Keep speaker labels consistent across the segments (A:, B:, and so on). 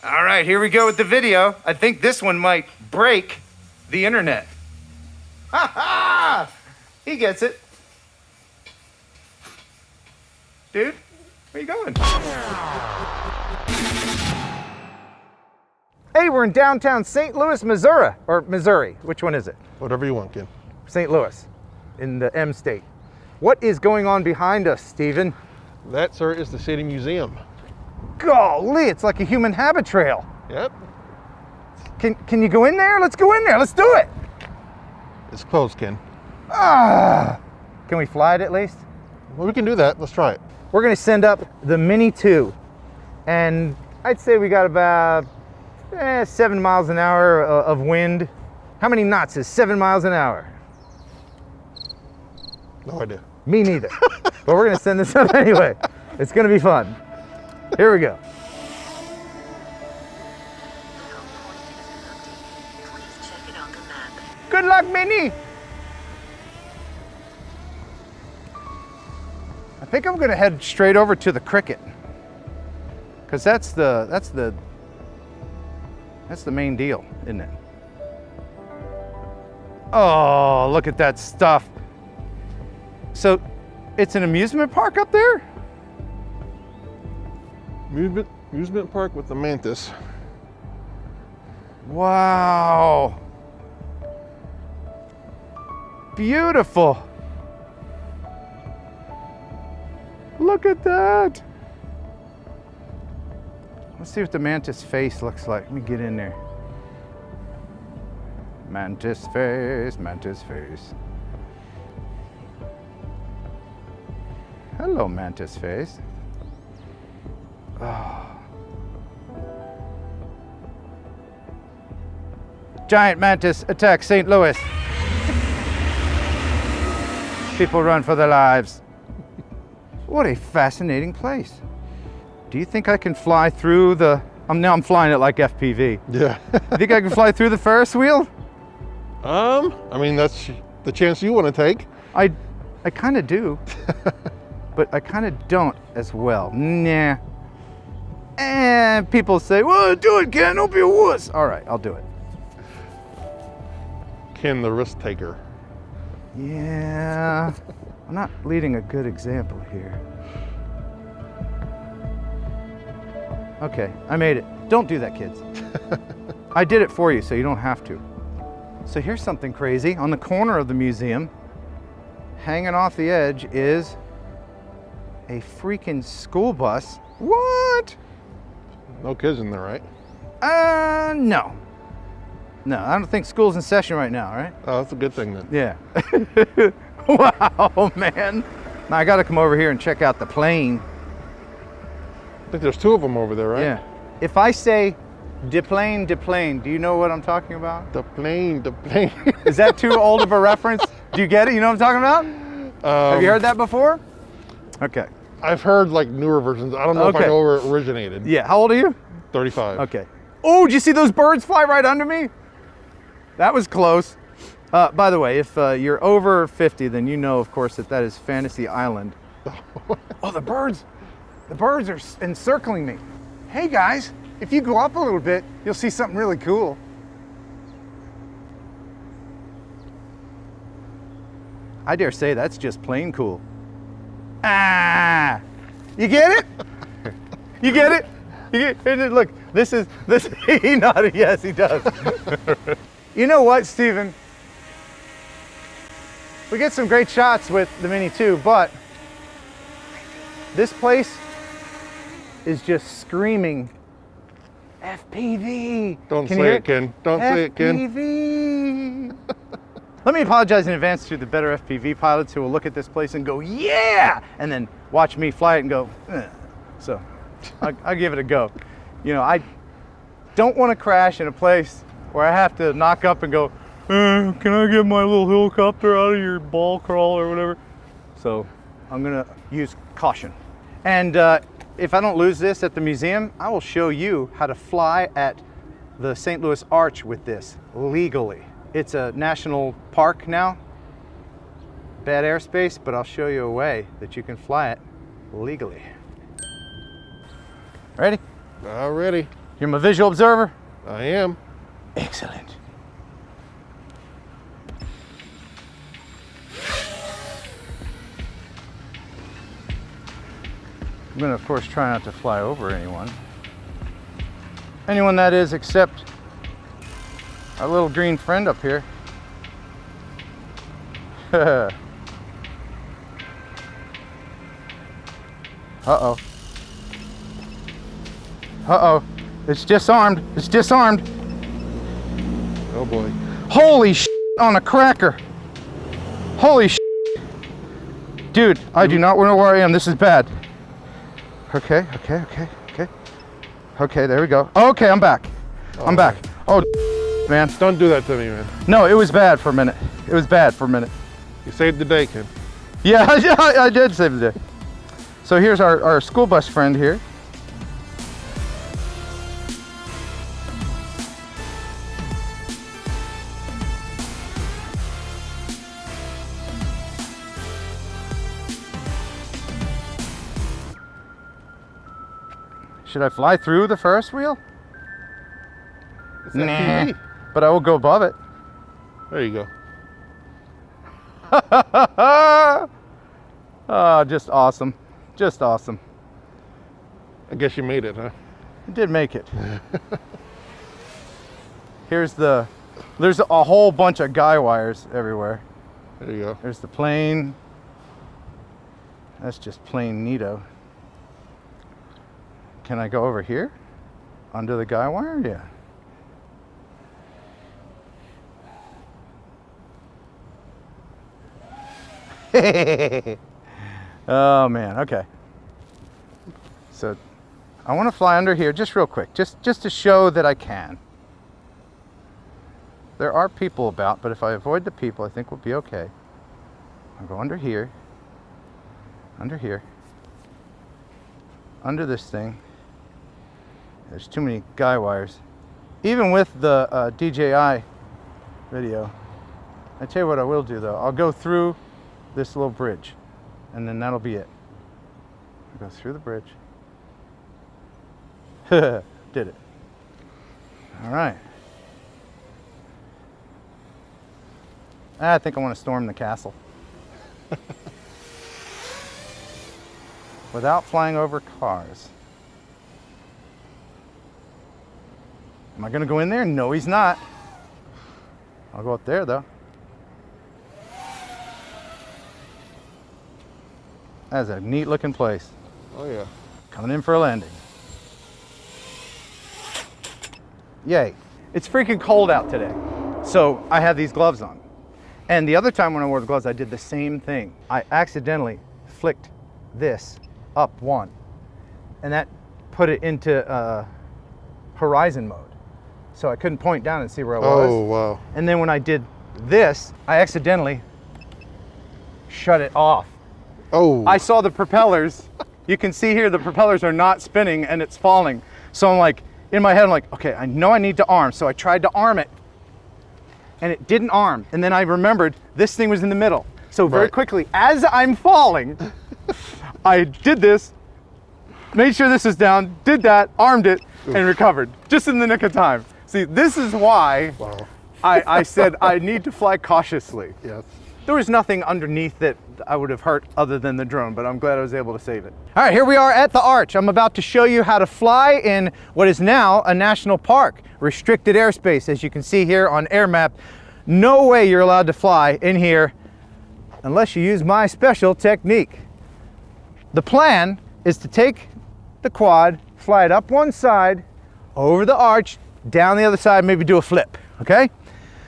A: All right, here we go with the video. I think this one might break the internet. Ha ha! He gets it. Dude, where you going? Hey, we're in downtown St. Louis, Missouri. Or Missouri, which one is it?
B: Whatever you want, Ken.
A: St. Louis, in the M state. What is going on behind us, Steven?
B: That, sir, is the city museum.
A: Golly, it's like a human habit trail.
B: Yep.
A: Can you go in there? Let's go in there, let's do it.
B: It's closed, Ken.
A: Ah, can we fly it at least?
B: Well, we can do that. Let's try it.
A: We're gonna send up the Mini 2, and I'd say we got about 7 miles an hour of wind. How many knots is 7 miles an hour?
B: No idea.
A: Me neither. But we're gonna send this up anyway. It's gonna be fun. Here we go. Good luck, Minnie. I think I'm gonna head straight over to the Cricket, because that's the main deal, isn't it? Oh, look at that stuff. So, it's an amusement park up there?
B: Amusement park with the mantis.
A: Wow. Beautiful. Look at that. Let's see what the mantis face looks like. Let me get in there. Mantis face, mantis face. Hello, mantis face. Oh. Giant mantis attacks St. Louis. People run for their lives. What a fascinating place. Do you think I can fly through the... now I'm flying it like FPV.
B: Yeah.
A: You think I can fly through the Ferris wheel?
B: I mean, that's the chance you want to take.
A: I kind of do, but I kind of don't as well. Nah. And people say, well, do it, Ken, don't be a wuss. All right, I'll do it.
B: Ken, the risk taker.
A: Yeah, I'm not leading a good example here. Okay, I made it. Don't do that, kids. I did it for you, so you don't have to. So here's something crazy. On the corner of the museum, hanging off the edge, is a freaking school bus. What?
B: No kids in there, right?
A: No. No, I don't think school's in session right now, right?
B: Oh, that's a good thing then.
A: Yeah. Wow, man. Now I gotta come over here and check out the plane.
B: I think there's two of them over there, right?
A: Yeah. If I say de plane, do you know what I'm talking about?
B: The plane.
A: Is that too old of a reference? Do you get it? You know what I'm talking about? Have you heard that before? Okay.
B: I've heard like newer versions. I don't know if I know where it originated.
A: Yeah, how old are you?
B: 35.
A: Okay. Oh, did you see those birds fly right under me? That was close. By the way, if you're over 50, then you know, of course, that is Fantasy Island. Oh, the birds are encircling me. Hey guys, if you go up a little bit, you'll see something really cool. I dare say that's just plain cool. Ah, you get it? You get it? Look, this, he nodded, yes, he does. You know what, Steven? We get some great shots with the Mini 2, but this place is just screaming FPV.
B: Don't say it, Ken. Don't say it, Ken.
A: FPV. Let me apologize in advance to the better FPV pilots who will look at this place and go, yeah, and then watch me fly it and go, eh. So I'll give it a go. You know, I don't want to crash in a place where I have to knock up and go, can I get my little helicopter out of your ball crawl or whatever? So I'm gonna use caution. And if I don't lose this at the museum, I will show you how to fly at the St. Louis Arch with this legally. It's a national park now. Bad airspace, but I'll show you a way that you can fly it legally. Ready?
B: Ready.
A: You're my visual observer?
B: I am.
A: Excellent. I'm gonna, of course, try not to fly over anyone. Anyone that is, except our little green friend up here. Uh-oh. Uh-oh. It's disarmed. It's disarmed.
B: Oh boy.
A: Holy shit on a cracker. Holy shit. Dude, I do not know where I am. This is bad. Okay. Okay, there we go. Okay, I'm back. I'm back. Oh, man.
B: Don't do that to me, man.
A: No, it was bad for a minute. It was bad for a minute.
B: You saved the day, Ken.
A: Yeah, I did save the day. So here's our school bus friend here. Should I fly through the Ferris wheel?
B: It's FPV.
A: But I will go above it.
B: There you go.
A: Oh, just awesome. Just awesome.
B: I guess you made it, huh?
A: I did make it. There's a whole bunch of guy wires everywhere.
B: There you go.
A: There's the plane. That's just plain neato. Can I go over here? Under the guy wire? Yeah. Oh man, okay. So I want to fly under here just real quick, just to show that I can. There are people about, but if I avoid the people, I think we'll be okay. I'll go under here, under this thing. There's too many guy wires. Even with the DJI video, I tell you what I will do though. I'll go through this little bridge, and then that'll be it. I'll go through the bridge. Did it. All right. I think I want to storm the castle. Without flying over cars. Am I going to go in there? No, he's not. I'll go up there, though. That's a neat looking place.
B: Oh, yeah.
A: Coming in for a landing. Yay. It's freaking cold out today. So I have these gloves on. And the other time when I wore the gloves, I did the same thing. I accidentally flicked this up one. And that put it into horizon mode. So I couldn't point down and see where I was.
B: Oh, wow.
A: And then when I did this, I accidentally shut it off.
B: Oh.
A: I saw the propellers. You can see here the propellers are not spinning and it's falling. So I'm like, in my head, I'm like, okay, I know I need to arm. So I tried to arm it and it didn't arm. And then I remembered this thing was in the middle. So very quickly, as I'm falling, I did this, made sure this was down, did that, armed it, and recovered just in the nick of time. See, this is why I said I need to fly cautiously.
B: Yes.
A: There was nothing underneath that I would have hurt other than the drone, but I'm glad I was able to save it. All right, here we are at the arch. I'm about to show you how to fly in what is now a national park, restricted airspace. As you can see here on Air Map, no way you're allowed to fly in here unless you use my special technique. The plan is to take the quad, fly it up one side, over the arch, down the other side, maybe do a flip, okay?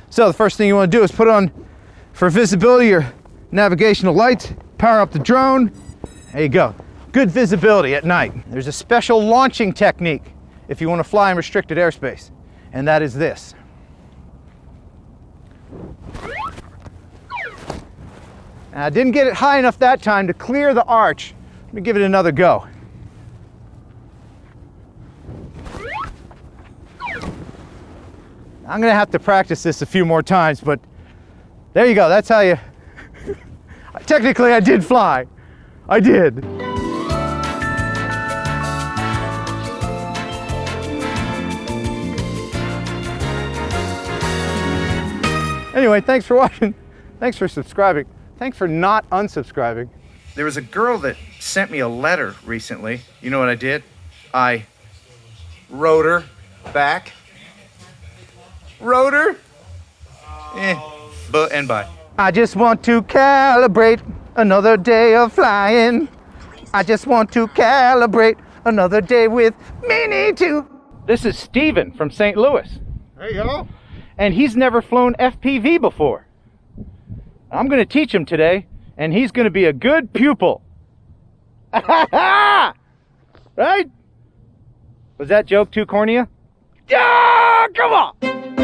A: So the first thing you want to do is put on, for visibility, your navigational lights, power up the drone. There you go. Good visibility at night. There's a special launching technique if you want to fly in restricted airspace, and that is this. Now, I didn't get it high enough that time to clear the arch. Let me give it another go. I'm gonna have to practice this a few more times, but there you go. That's how you, technically I did fly. I did. Anyway, thanks for watching. Thanks for subscribing. Thanks for not unsubscribing. There was a girl that sent me a letter recently. You know what I did? I wrote her back. Wrote her. But and bye. I just want to calibrate another day of flying. I just want to calibrate another day with Mini 2. This is Steven from St. Louis.
B: Hey, y'all.
A: And he's never flown FPV before. I'm going to teach him today, and he's going to be a good pupil. Right? Was that joke too corny? Yeah, come on!